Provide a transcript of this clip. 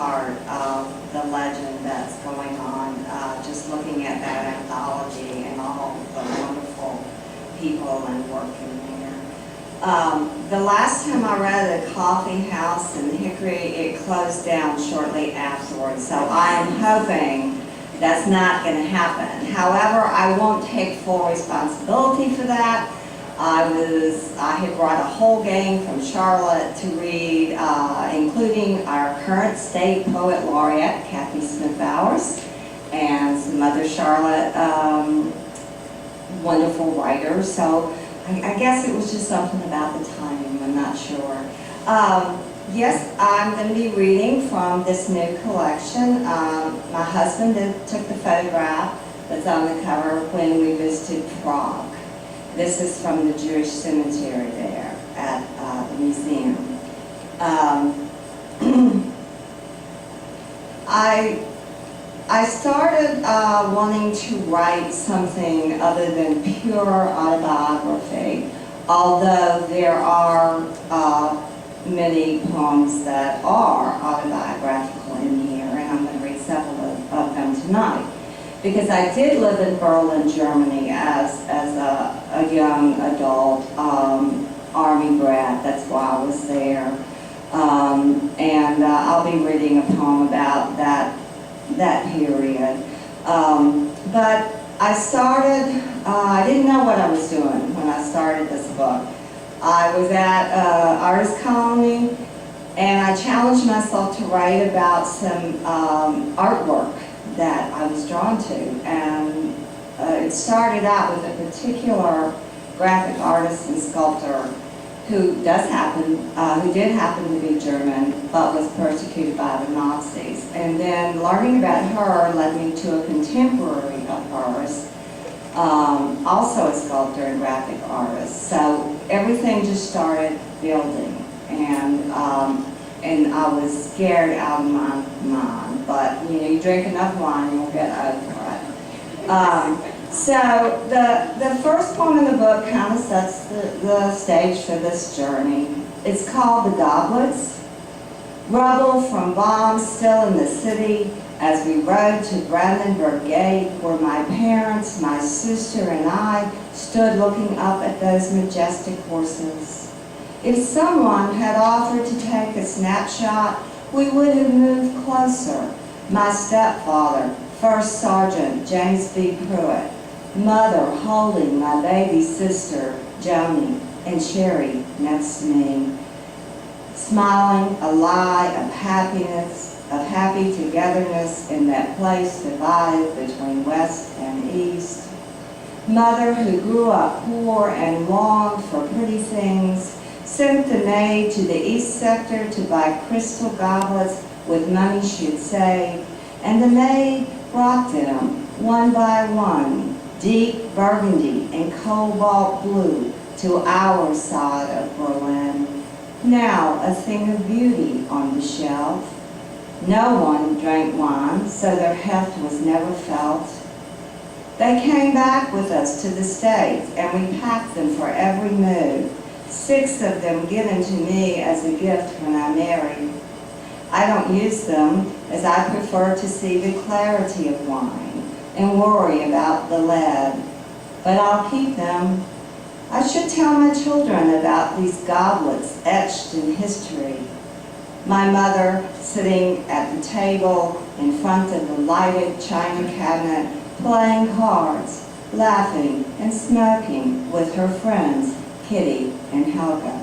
part of the legend that's going on, just looking at that anthology and all the wonderful people and work in there. The last time I read The Coffee House in Hickory, it closed down shortly afterwards, so I am hoping that's not going to happen. However, I won't take full responsibility for that. I had brought a whole gang from Charlotte to read, including our current state poet laureate, Kathy Smith Bowers, and some other Charlotte wonderful writers. So I guess it was just something about the timing, I'm not sure. Yes, I'm going to be reading from this new collection. My husband took the photograph that's on the cover when we visited Prague. This is from the Jewish cemetery there at the museum. I started wanting to write something other than pure autobiography, although there are many poems that are autobiographical in here, and I'm going to read several of them tonight. Because I did live in Berlin, Germany as a young adult Army brat. That's why I was there. And I'll be reading a poem about that period. But I started, I didn't know what I was doing when I started this book. I was at Artist Colony, and I challenged myself to write about some artwork that I was drawn to, and it started out with a particular graphic artist and sculptor who did happen to be German, but was persecuted by the Nazis. And then learning about her led me to a contemporary of hers, also a sculptor and graphic artist. So everything just started building, and I was scared out of my mind. But you know, you drink enough wine, you'll get over it. So the first poem in the book kind of sets the stage for this journey. It's called The Goblets. Rubble from bombs still in the city as we rode to Brandenburg Gate, where my parents, my sister, and I stood looking up at those majestic horses. If someone had offered to take a snapshot, we would have moved closer. My stepfather, First Sergeant James B. Pruitt, mother holding my baby sister, Joni, and Sherry next to me, smiling a lie of happiness, of happy togetherness in that place divided between West and East. Mother who grew up poor and longed for pretty things, sent the maid to the East Sector to buy crystal goblets with money she'd saved, and the maid brought them, one by one, deep burgundy and cobalt blue, to our side of Berlin. Now a thing of beauty on the shelf. No one drank wine, so their heft was never felt. They came back with us to the States, and we packed them for every move. 6 of them given to me as a gift when I married. I don't use them, as I prefer to see the clarity of wine and worry about the lead. But I'll keep them. I should tell my children about these goblets etched in history. My mother sitting at the table in front of the lighted china cabinet, playing cards, laughing and smoking with her friends, Kitty and Helga.